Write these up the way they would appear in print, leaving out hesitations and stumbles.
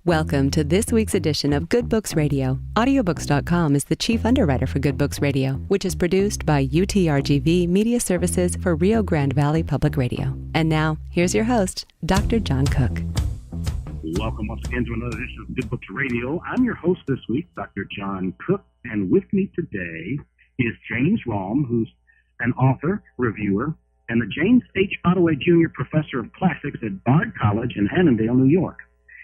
Welcome to this week's edition of Good Books Radio. Audiobooks.com is the chief underwriter for Good Books Radio, which is produced by UTRGV Media Services for Rio Grande Valley Public Radio. And now, here's your host, Dr. John Cook. Welcome once again to another edition of Good Books Radio. I'm your host this week, Dr. John Cook, and with me today is James Raum, who's an author, reviewer, and the James H. Ottaway Jr. Professor of Classics at Bard College in Annandale, New York.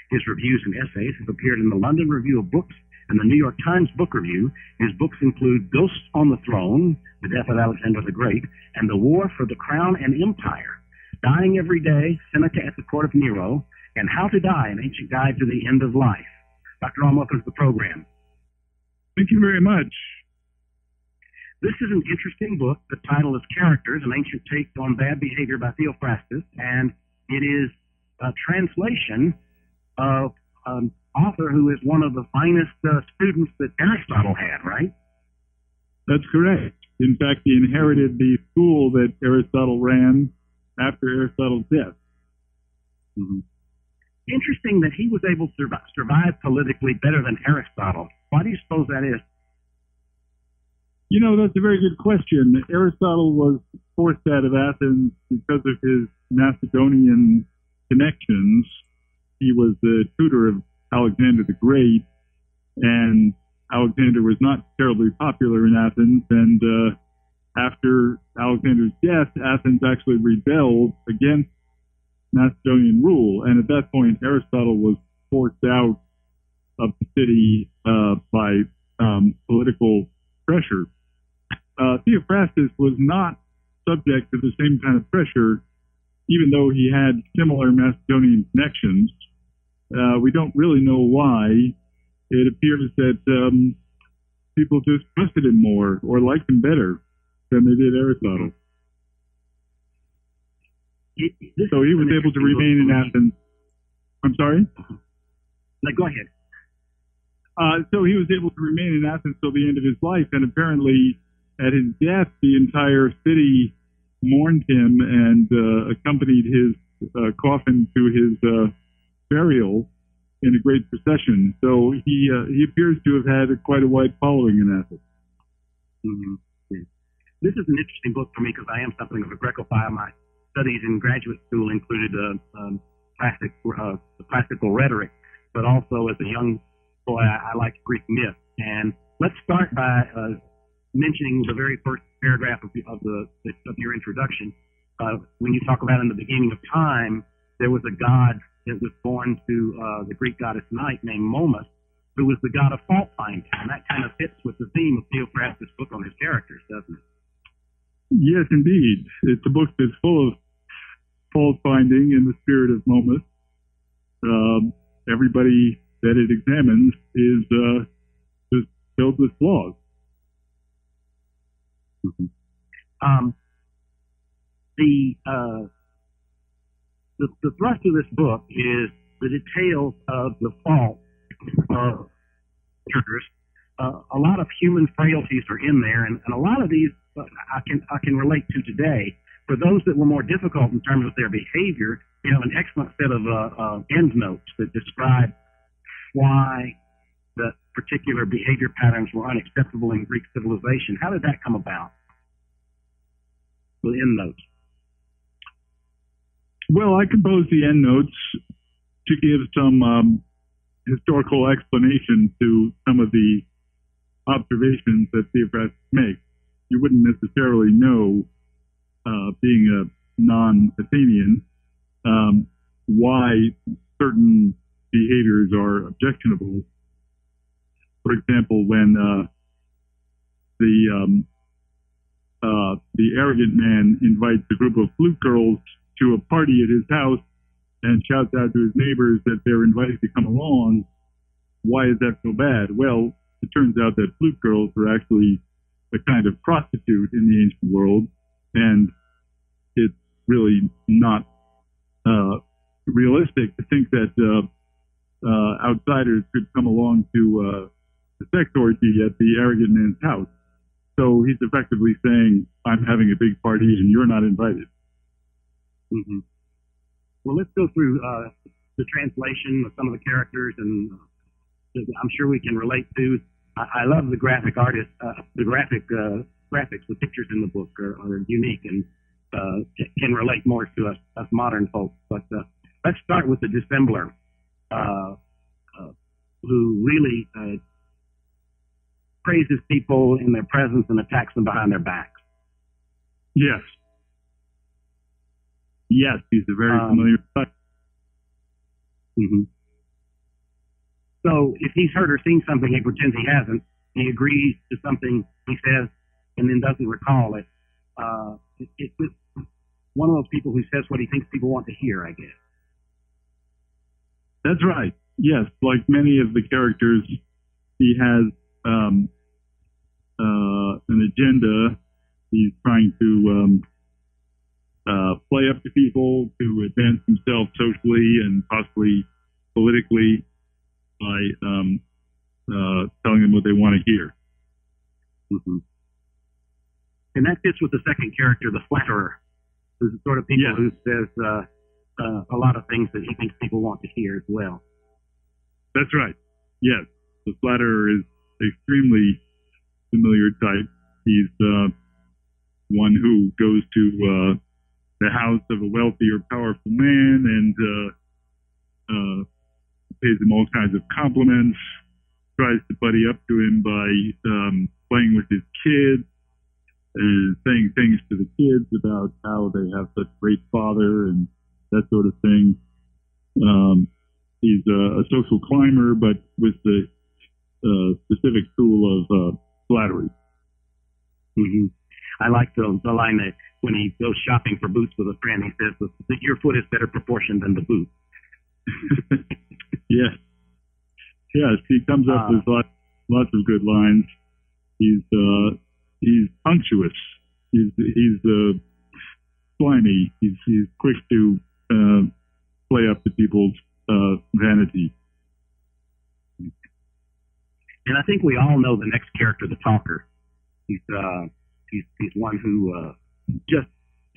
His reviews and essays have appeared in the London Review of Books and the New York Times Book Review. His books include Ghosts on the Throne, The Death of Alexander the Great, and The War for the Crown and Empire, Dying Every Day, Seneca at the Court of Nero, and How to Die, an Ancient Guide to the End of Life. Dr. Raum, welcome to the program. Thank you very much. This is an interesting book. The title is Characters, an Ancient Take on Bad Behavior by Theophrastus, and it is a translation of an author who is one of the finest students that Aristotle had, right? That's correct. In fact, he inherited the school that Aristotle ran after Aristotle's death. Mm-hmm. Interesting that he was able to survive politically better than Aristotle. Why do you suppose that is? You know, that's a very good question. Aristotle was forced out of Athens because of his Macedonian connections. He was the tutor of Alexander the Great, and Alexander was not terribly popular in Athens, and after Alexander's death, Athens actually rebelled against Macedonian rule, and at that point, Aristotle was forced out of the city by political pressure. Theophrastus was not subject to the same kind of pressure, even though he had similar Macedonian connections. We don't really know why. It appears that people just trusted him more or liked him better than they did Aristotle. So he was able to remain in Athens. I'm sorry? No, go ahead. So he was able to remain in Athens till the end of his life, and apparently at his death, the entire city mourned him and accompanied his coffin to his burial in a great procession. So he appears to have had quite a wide following in Athens. Mm-hmm. Yeah. This is an interesting book for me because I am something of a Grecophile. My studies in graduate school included classical rhetoric, but also as a young boy, I liked Greek myth. And let's start by mentioning the very first paragraph of your introduction. When you talk about in the beginning of time, there was a god that was born to the Greek goddess Night named Momus, who was the god of fault finding. And that kind of fits with the theme of Theophrastus' book on his characters, doesn't it? Yes, indeed. It's a book that's full of fault finding in the spirit of Momus. Everybody that it examines is just filled with flaws. Mm-hmm. The thrust of this book is the details of the fault of characters. A lot of human frailties are in there, and a lot of these I can relate to today. For those that were more difficult in terms of their behavior, you have an excellent set of endnotes that describe why the particular behavior patterns were unacceptable in Greek civilization. How did that come about? The endnotes. Well, I composed the endnotes to give some historical explanation to some of the observations that Theophrastus makes. You wouldn't necessarily know, being a non-Athenian, why certain behaviors are objectionable. For example, when the arrogant man invites a group of flute girls to a party at his house and shouts out to his neighbors that they're invited to come along, why is that so bad? Well, it turns out that flute girls were actually a kind of prostitute in the ancient world, and it's really not realistic to think that outsiders could come along to a sex orgy at the arrogant man's house. So he's effectively saying, I'm having a big party and you're not invited. Mm-hmm. Well, let's go through the translation of some of the characters, and I'm sure we can relate to. I love the graphic artist, the graphics, the pictures in the book are unique and can relate more to us modern folks. But let's start with the dissembler, who really praises people in their presence and attacks them behind their backs. Yes. Yes, he's a very familiar type. Mm-hmm. So if he's heard or seen something, he pretends he hasn't. He agrees to something he says and then doesn't recall it. It's one of those people who says what he thinks people want to hear, I guess. That's right. Yes, like many of the characters, he has an agenda. He's trying to play up to people, to advance himself socially and possibly politically by telling them what they want to hear. Mm-hmm. And that fits with the second character, the flatterer, who's the sort of people who says a lot of things that he thinks people want to hear as well. That's right. Yes, the flatterer is extremely familiar type. He's one who goes to the house of a wealthy or powerful man and pays him all kinds of compliments, tries to buddy up to him by playing with his kids and saying things to the kids about how they have such great father and that sort of thing. He's a social climber, but with the specific tool of flattery. Mm-hmm. I like the line that when he goes shopping for boots with a friend, he says that your foot is better proportioned than the boot. Yes. Yes, he comes up with lots of good lines. He's unctuous. He's slimy. He's quick to play up to people's vanity. And I think we all know the next character, the talker. He's one who just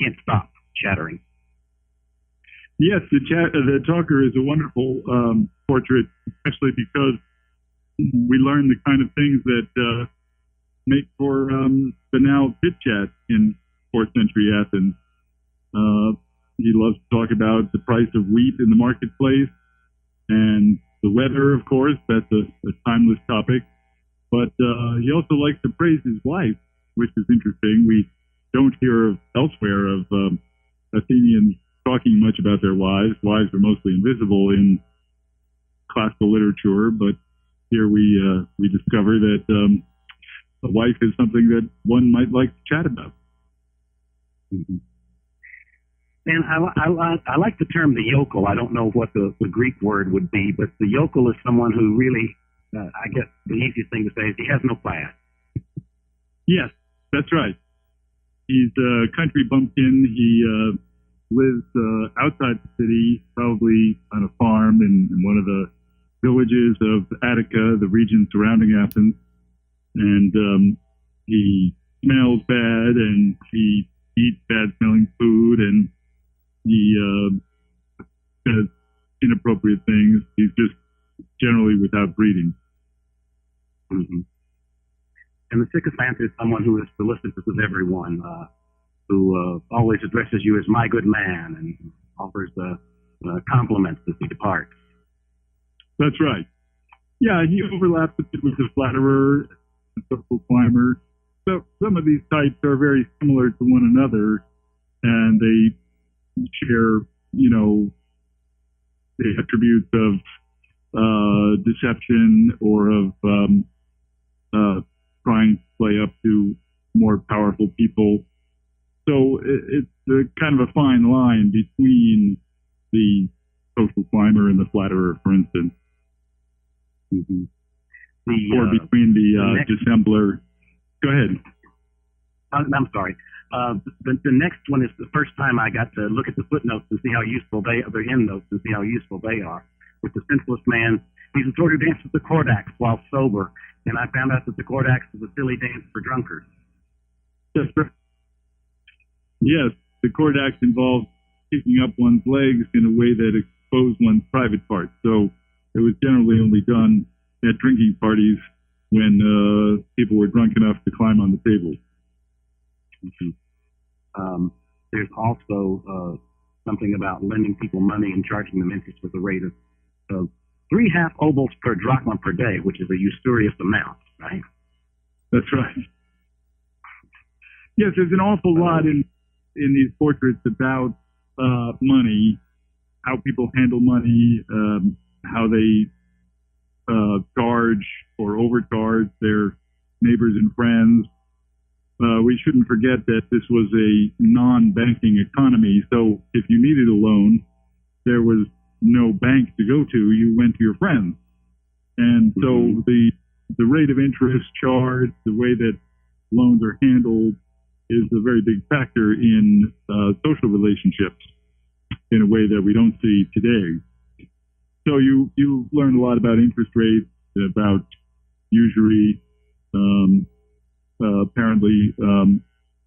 can't stop chattering. Yes, the talker is a wonderful portrait, especially because we learn the kind of things that make for banal chit chat in 4th century Athens. He loves to talk about the price of wheat in the marketplace and the weather, of course. That's a timeless topic. But he also likes to praise his wife, which is interesting. We don't hear elsewhere of Athenians talking much about their wives. Wives are mostly invisible in classical literature, but here we discover that a wife is something that one might like to chat about. Mm-hmm. And I like the term the yokel. I don't know what the Greek word would be, but the yokel is someone who really, I guess the easiest thing to say is he has no class. Yes, that's right. He's a country bumpkin. He lives outside the city, probably on a farm in one of the villages of Attica, the region surrounding Athens. And he smells bad, and he eats bad-smelling food, and he says inappropriate things. He's just generally without breeding. Mm-hmm. And the sycophant is someone who is solicitous of everyone, who always addresses you as my good man and offers compliments as he departs. That's right. Yeah, he overlaps a bit with the flatterer, the social climber. So some of these types are very similar to one another, and they share, the attributes of deception or of trying to play up to more powerful people. So it's kind of a fine line between the social climber and the flatterer, for instance. Mm-hmm. Or between the dissembler. Go ahead. I'm sorry. The next one is the first time I got to look at the footnotes and see how useful the endnotes and see how useful they are. With the senseless man, he's a sort who dances the cordax while sober, and I found out that the cordax is a silly dance for drunkards. That's right. Yes, the cordax involves kicking up one's legs in a way that expose one's private parts. So it was generally only done at drinking parties when people were drunk enough to climb on the table. Mm-hmm. There's also something about lending people money and charging them interest at the rate of 3.5 obols per drachma per day, which is a usurious amount, right? That's right. Yes, there's an awful lot in these portraits about money, how people handle money, how they charge or overcharge their neighbors and friends. We shouldn't forget that this was a non-banking economy, so if you needed a loan, there was no bank to go to. You went to your friends. And so the rate of interest charged, the way that loans are handled, is a very big factor in social relationships in a way that we don't see today. So you learn a lot about interest rates, about usury. Apparently,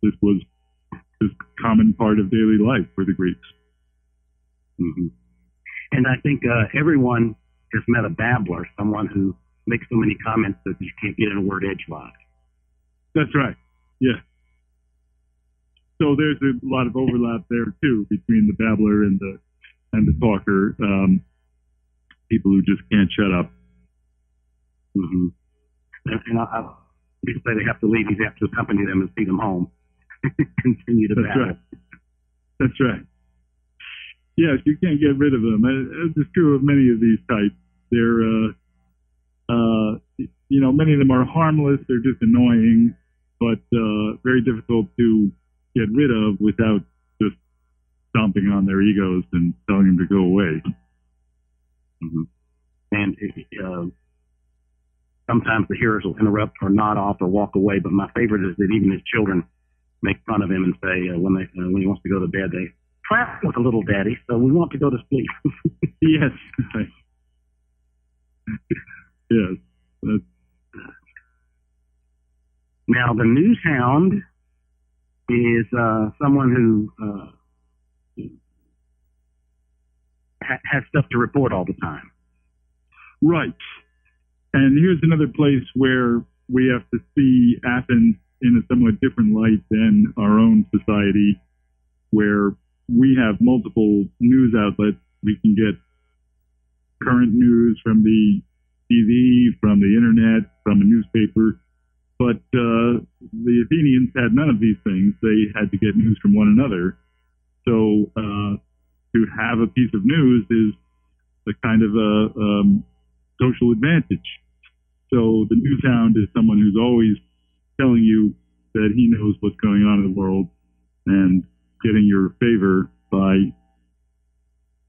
this was just a common part of daily life for the Greeks. Mm-hmm. And I think everyone has met a babbler, someone who makes so many comments that you can't get in a word edgewise. That's right. Yeah. So there's a lot of overlap there too between the babbler and the talker. People who just can't shut up. Mm-hmm. And I people say they have to leave. You have to accompany them and see them home. Continue to babble. Right. That's right. Yes, you can't get rid of them. It's true of many of these types. They're, many of them are harmless. They're just annoying, but very difficult to get rid of without just stomping on their egos and telling them to go away. Mm-hmm. And sometimes the hearers will interrupt or nod off or walk away, but my favorite is that even his children make fun of him and say when he wants to go to bed, they trap with a little daddy, so we want to go to sleep. Yes. Yes. Now, the news hound is someone who has stuff to report all the time. Right. And here's another place where we have to see Athens in a somewhat different light than our own society, where we have multiple news outlets. We can get current news from the TV, from the internet, from a newspaper. But the Athenians had none of these things. They had to get news from one another. So to have a piece of news is a kind of a social advantage. So the news hound is someone who's always telling you that he knows what's going on in the world and getting your favor by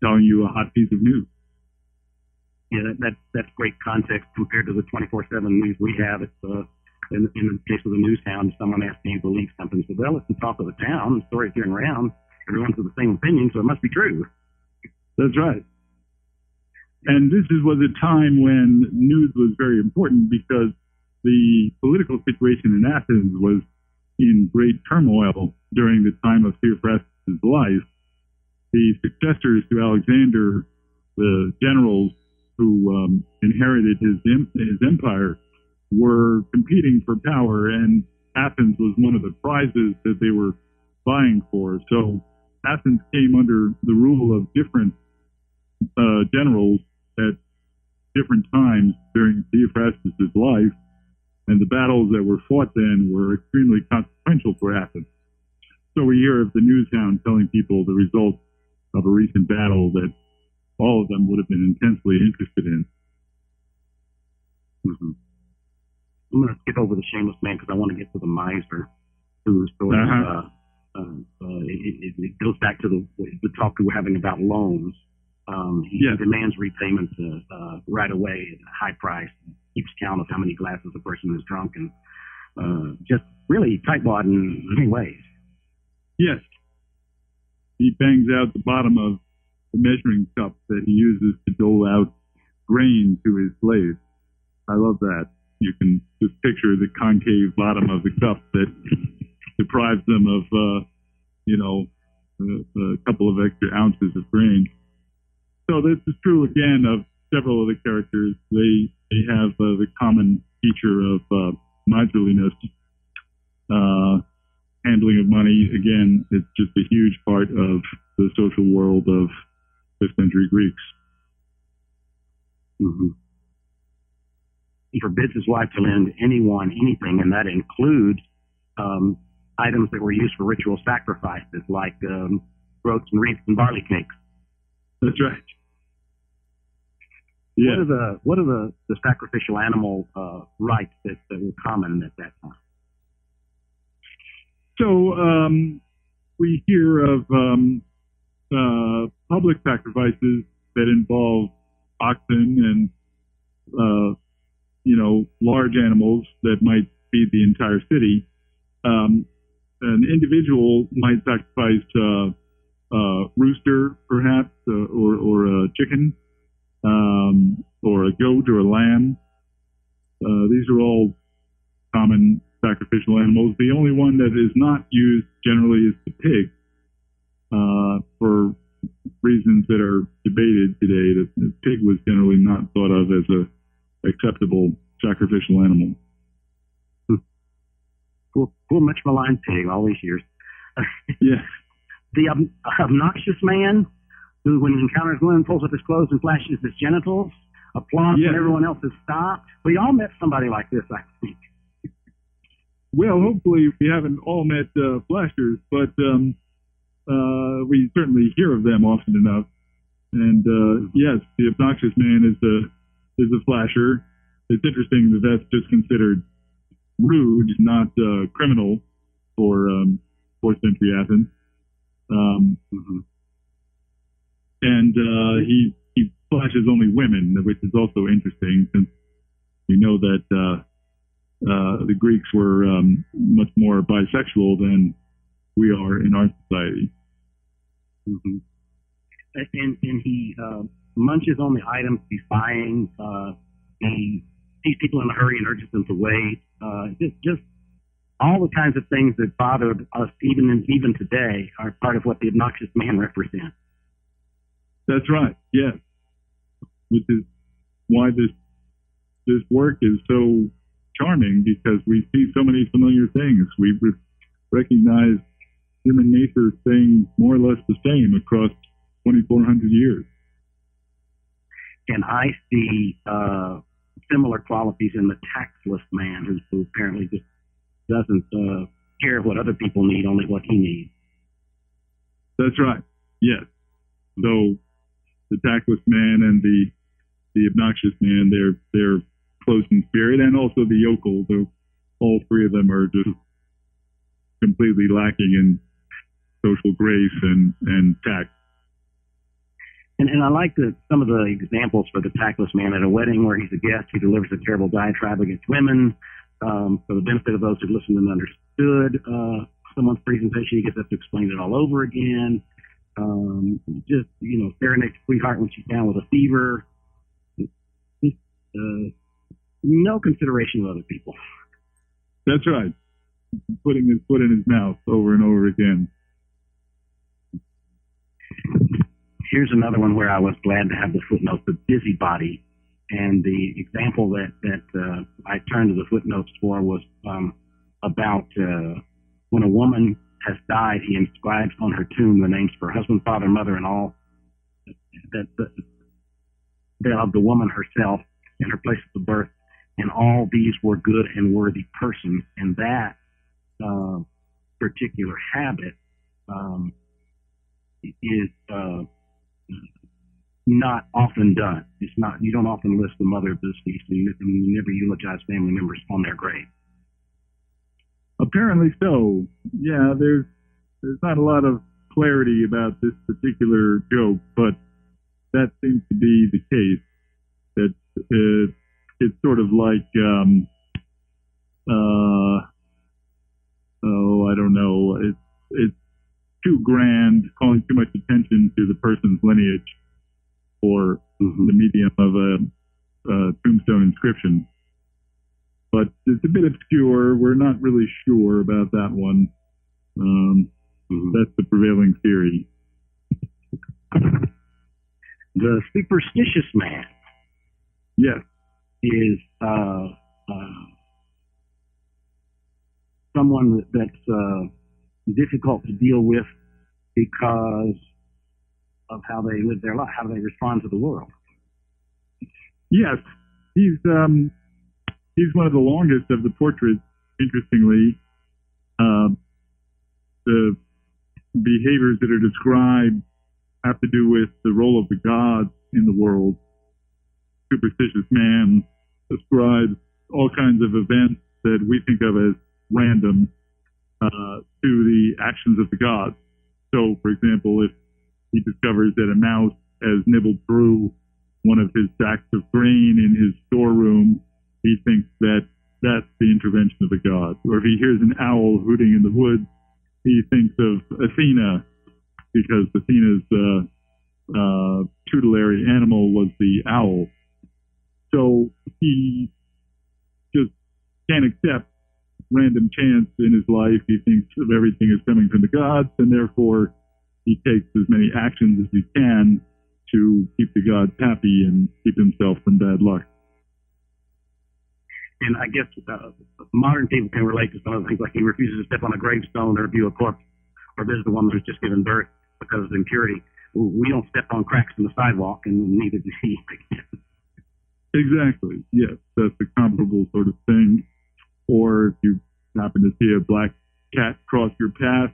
telling you a hot piece of news. Yeah, that's great context compared to the 24/7 news we have. It's in the case of the news hound, someone asks me to believe something. So, well, it's the talk of the town. The story's going around. Everyone's of the same opinion, so it must be true. That's right. And this was a time when news was very important because the political situation in Athens was in great turmoil during the time of Theophrastus' life. The successors to Alexander, the generals who inherited his empire, were competing for power, and Athens was one of the prizes that they were vying for. So Athens came under the rule of different generals at different times during Theophrastus' life, and the battles that were fought then were extremely consequential for Athens. So we hear of the news hound telling people the results of a recent battle that all of them would have been intensely interested in. Mm-hmm. I'm going to skip over the shameless man because I want to get to the miser, who sort of it goes back to the talk we were having about loans. He demands repayment right away at a high price, keeps count of how many glasses a person has drunk, and just really tightwad in many ways. Yes. He bangs out the bottom of the measuring cup that he uses to dole out grain to his slaves. I love that. You can just picture the concave bottom of the cup that deprives them of, a couple of extra ounces of grain. So No, this is true again of several of the characters. They have the common feature of miserliness, handling of money. Again, it's just a huge part of the social world of 5th century Greeks. Mm-hmm. He forbids his wife to lend anyone anything, and that includes items that were used for ritual sacrifices, like groats and wreaths and barley cakes. That's right. Yeah. What are the sacrificial animal rites that were common at that time? So we hear of public sacrifices that involve oxen and large animals that might feed the entire city. An individual might sacrifice rooster, perhaps, or a chicken, or a goat or a lamb. These are all common sacrificial animals. The only one that is not used generally is the pig, for reasons that are debated today. The pig was generally not thought of as a acceptable sacrificial animal. Poor much maligned pig all these years. Yeah. The obnoxious man who, when he encounters women, pulls up his clothes and flashes his genitals, applauds when everyone else has stopped. We all met somebody like this, I think. Well, hopefully we haven't all met flashers, but we certainly hear of them often enough. And yes, the obnoxious man is a flasher. It's interesting that that's just considered rude, not criminal for 4th century Athens. And he flashes only women, which is also interesting, since we know that the Greeks were much more bisexual than we are in our society. Mm-hmm. And he munches on the items he's buying. He sees people in a hurry and urges them to wait. Just all the kinds of things that bothered us even today are part of what the obnoxious man represents. That's right. Yes, which is why this work is so charming, because we see so many familiar things. We recognize human nature staying more or less the same across 2,400 years. And I see similar qualities in the tactless man, who apparently just doesn't care what other people need, only what he needs. That's right. Yes. So the tactless man and the obnoxious man, they're close in spirit, and also the yokel. Though all three of them are just completely lacking in social grace and tact. And I like some of the examples for the tactless man. At a wedding where he's a guest, he delivers a terrible diatribe against women. For the benefit of those who listened and understood someone's presentation, he gets up to explain it all over again. Just, serenade a sweetheart when she's down with a fever. No consideration of other people. That's right. Putting his foot in his mouth over and over again. Here's another one where I was glad to have the footnote, the busybody. And the example that I turned to the footnotes for was about when a woman has died, he inscribes on her tomb the names for husband, father, mother, and all of the woman herself and her place of birth. And all these were good and worthy persons. And that particular habit is not often done. It's not. You don't often list the mother of the deceased, and you never eulogize family members on their grave. Apparently so. Yeah, there's not a lot of clarity about this particular joke, but that seems to be the case. That it's sort of like I don't know. It's too grand, calling too much attention to the person's lineage for the medium of a tombstone inscription. But it's a bit obscure. We're not really sure about that one. That's the prevailing theory. The superstitious man, Yes. is someone that's difficult to deal with because of how they live their life, how they respond to the world. Yes. He's one of the longest of the portraits. Interestingly, the behaviors that are described have to do with the role of the gods in the world. Superstitious man describes all kinds of events that we think of as random to the actions of the gods. So, for example, if he discovers that a mouse has nibbled through one of his sacks of grain in his storeroom, he thinks that that's the intervention of the gods. Or if he hears an owl hooting in the woods, he thinks of Athena, because Athena's tutelary animal was the owl. So he just can't accept random chance in his life. He thinks of everything as coming from the gods, and therefore he takes as many actions as he can to keep the gods happy and keep himself from bad luck. And I guess modern people can relate to some of the things, like he refuses to step on a gravestone or view a corpse or visit a woman who's just given birth because of impurity. We don't step on cracks in the sidewalk, and neither does he. Exactly. Yes, that's a comparable sort of thing. Or if you happen to see a black cat cross your path,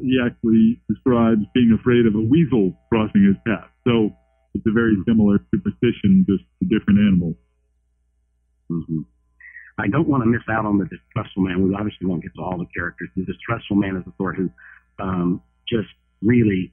he actually describes being afraid of a weasel crossing his path. So it's a very similar superstition, just a different animal. Mm-hmm. I don't want to miss out on the distrustful man. We obviously won't get to all the characters. The distrustful man is the sort who just really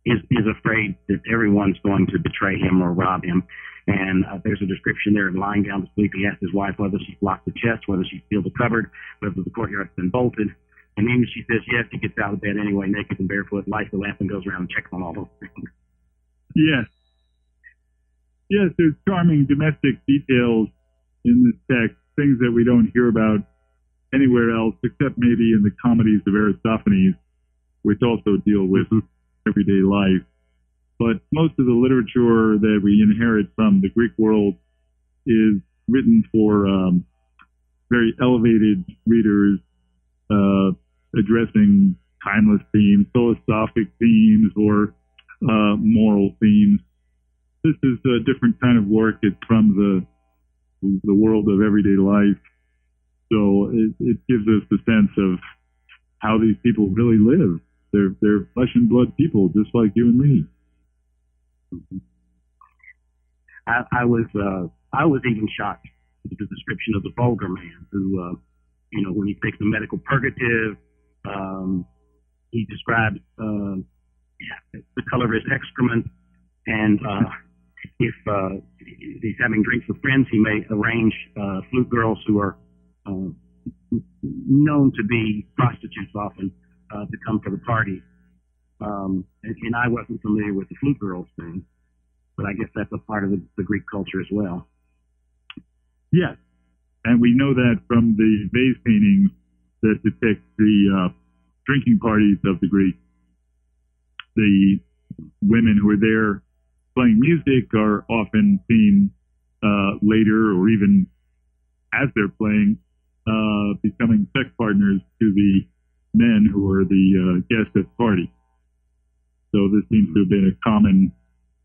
is afraid that everyone's going to betray him or rob him. And there's a description there of lying down to sleep. He asks his wife whether she's locked the chest, whether she's sealed the cupboard, whether the courtyard's been bolted. And even if she says yes, he gets out of bed anyway, naked and barefoot, lights the lamp, and goes around and checks on all those things. Yes. Yes, there's charming domestic details in this text, things that we don't hear about anywhere else, except maybe in the comedies of Aristophanes, which also deal with everyday life. But most of the literature that we inherit from the Greek world is written for very elevated readers, addressing timeless themes, philosophic themes, or moral themes. This is a different kind of work. It's from the world of everyday life. So it gives us the sense of how these people really live. They're flesh and blood people, just like you and me. I was even shocked with the description of the vulgar man who, when he takes a medical purgative, he describes the color of his excrement, and if he's having drinks with friends, he may arrange flute girls who are known to be prostitutes often to come for the party. And I wasn't familiar with the flute girls thing, but I guess that's a part of the Greek culture as well. Yes, and we know that from the vase paintings that depict the drinking parties of the Greeks. The women who are there playing music are often seen later, or even as they're playing, becoming sex partners to the men who are the guests at the party. So this seems to have been a common,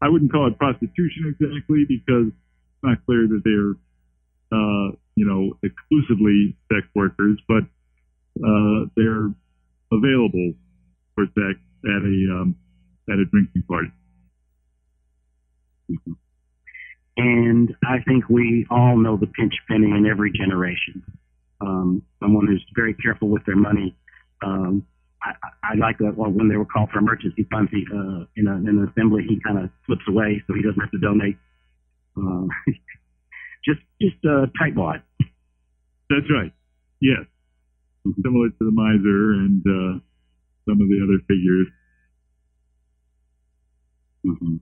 I wouldn't call it prostitution exactly, because it's not clear that they're, exclusively sex workers, but they're available for sex at a drinking party. Mm-hmm. And I think we all know the pinch penny in every generation. Someone who's very careful with their money. I like that. Well, when they were called for emergency funds, he, in an assembly, he kind of slips away so he doesn't have to donate. Just tightwad. That's right. Yes. Mm-hmm. Similar to the miser and some of the other figures. Mm-hmm.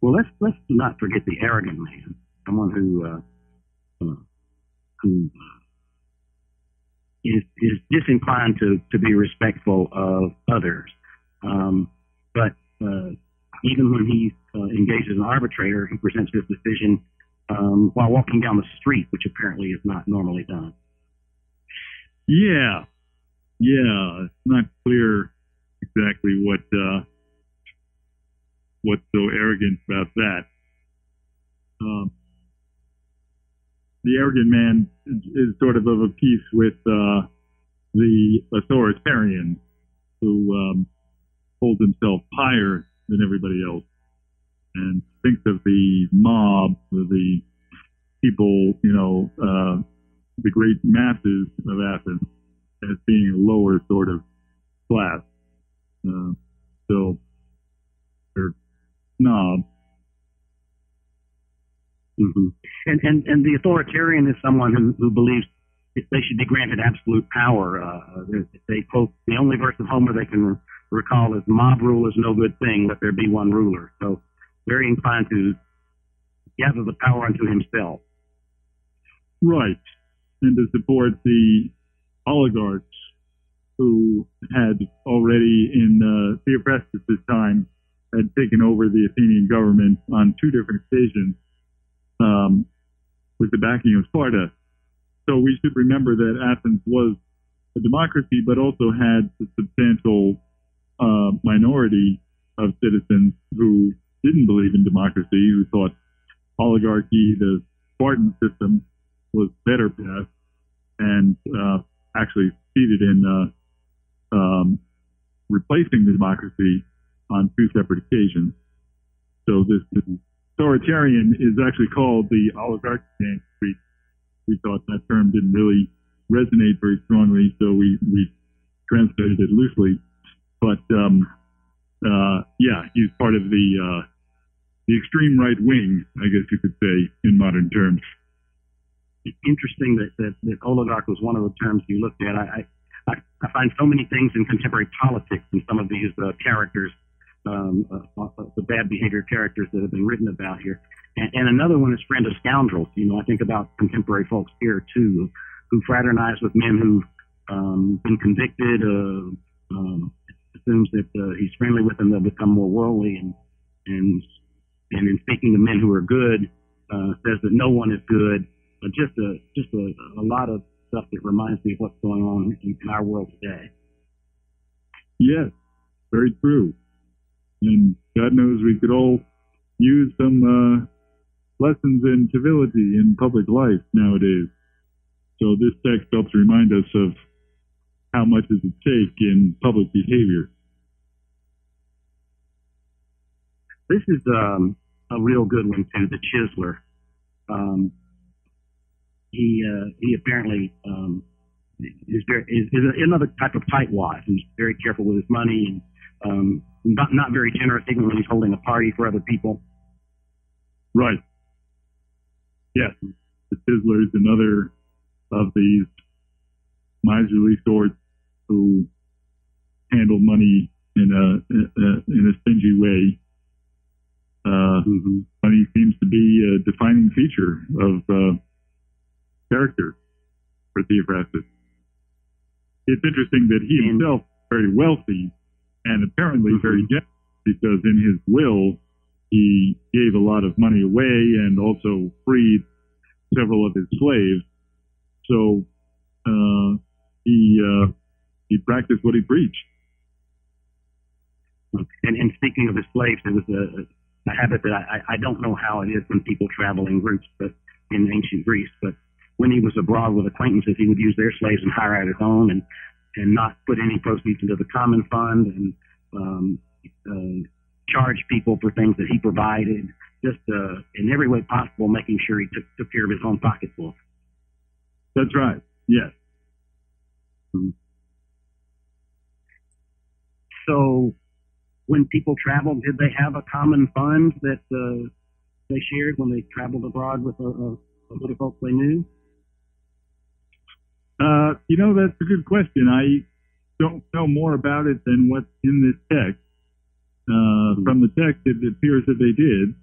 Well, let's not forget the arrogant man, someone who is disinclined to be respectful of others. But even when he engages an arbitrator, he presents his decision while walking down the street, which apparently is not normally done. Yeah, it's not clear exactly what's so arrogant about that. The arrogant man is sort of a piece with the authoritarian, who holds himself higher than everybody else and thinks of the mob, the people, the great masses of Athens as being a lower sort of class. So they're snobs. Mm-hmm. And the authoritarian is someone who believes they should be granted absolute power. They quote the only verse of Homer they can recall is "Mob rule is no good thing, let there be one ruler." So very inclined to gather the power unto himself. Right, and to support the oligarchs who had already in Theophrastus' time had taken over the Athenian government on 2 different occasions with the backing of Sparta. So we should remember that Athens was a democracy, but also had a substantial minority of citizens who didn't believe in democracy, who thought oligarchy, the Spartan system, was better path, and actually succeeded in replacing the democracy on 2 separate occasions. So this authoritarian is actually called the oligarchian. We thought that term didn't really resonate very strongly, so we translated it loosely. But he's part of the extreme right wing, I guess you could say, in modern terms. It's interesting that oligarch was one of the terms you looked at. I find so many things in contemporary politics in some of these characters, the bad behavior characters that have been written about here. And another one is friend of scoundrels. I think about contemporary folks here too, who fraternize with men who've been convicted, assumes that he's friendly with them, they'll become more worldly, and in speaking to men who are good, says that no one is good. Just a lot of stuff that reminds me of what's going on in our world today. Yes, very true. And God knows we could all use some lessons in civility in public life nowadays. So this text helps remind us of how much is at stake in public behavior. This is a real good one too, the chiseler. He apparently is another type of tightwad who's very careful with his money and not very generous even when he's holding a party for other people. Right. Yes. The chiseler is another of these miserly sorts who handle money in a stingy way. Money seems to be a defining feature of character for Theophrastus. It's interesting that he himself is very wealthy and apparently very generous, because in his will he gave a lot of money away and also freed several of his slaves. So he practiced what he preached. And speaking of his slaves, there was a habit that I don't know how it is when people travel in groups, but in ancient Greece, but when he was abroad with acquaintances, he would use their slaves and hire out his own, and not put any proceeds into the common fund, and charge people for things that he provided, just in every way possible, making sure he took care of his own pocketbook. That's right. Yes. So when people traveled, did they have a common fund that they shared when they traveled abroad with the little folks they knew? That's a good question. I don't know more about it than what's in this text. From the text, it appears that they did,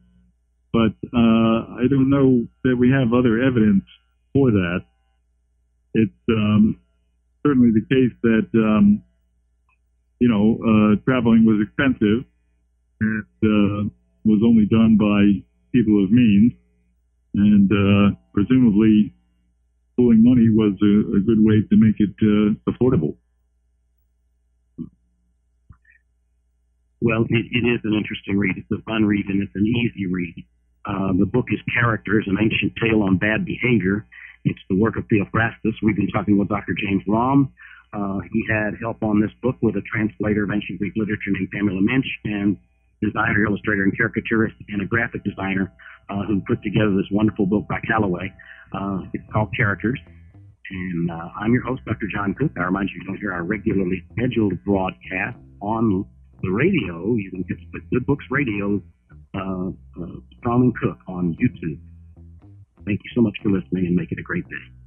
but I don't know that we have other evidence for that. It's certainly the case that traveling was expensive, and was only done by people of means, and presumably pulling money was a good way to make it affordable. Well, it is an interesting read. It's a fun read, and it's an easy read. The book is Characters, an Ancient Tale on Bad Behavior. It's the work of Theophrastus. We've been talking with Dr. James Rom. He had help on this book with a translator of ancient Greek literature named Pamela Minch, and designer, illustrator, and caricaturist, and a graphic designer who put together this wonderful book by Callaway. It's called Characters. And I'm your host, Dr. John Cook. I remind you don't hear our regularly scheduled broadcast on the radio. You can get the Good Books Radio, Strong and Cook on YouTube. Thank you so much for listening, and make it a great day.